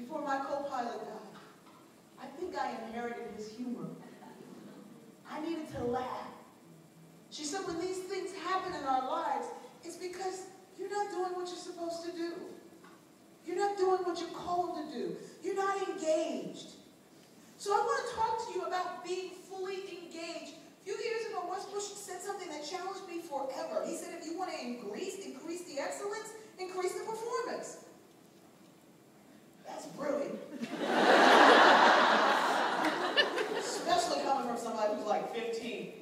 before my co-pilot died. I think I inherited his humor. I needed to laugh. She said, when these things happen in our lives, it's because you're not doing what you're supposed to do. You're not doing what you're called to do. You're not engaged. So I want to talk to you about being fully engaged. A few years ago, Wes Bush said something that challenged me forever. He said, if you want to increase the excellence, increase the performance. That's brilliant. Especially coming from somebody who's like 15.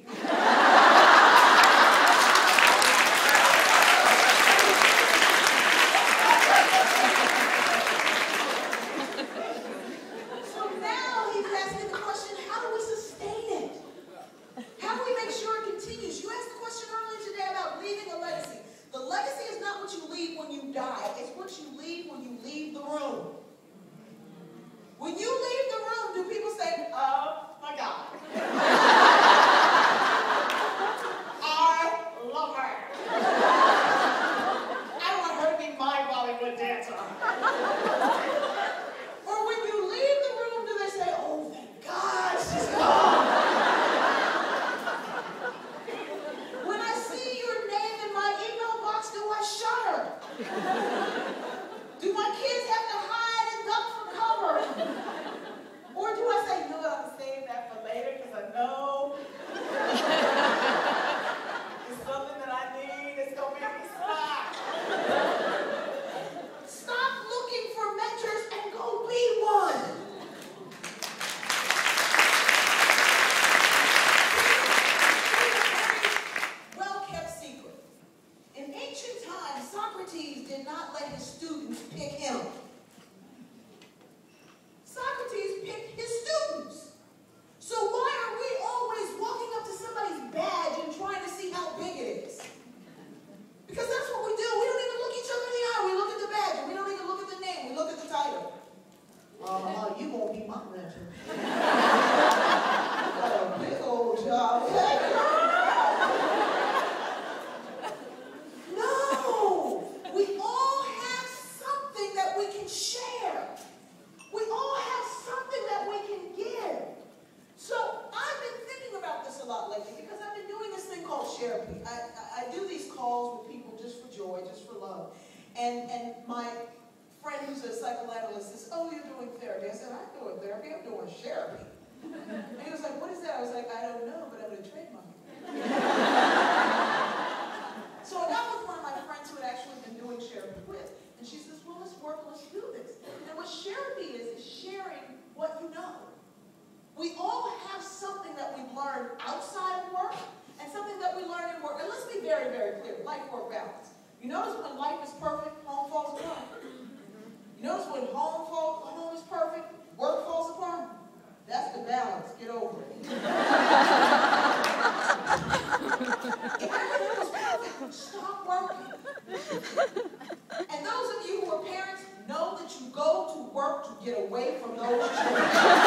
And those of you who are parents know that you go to work to get away from those children.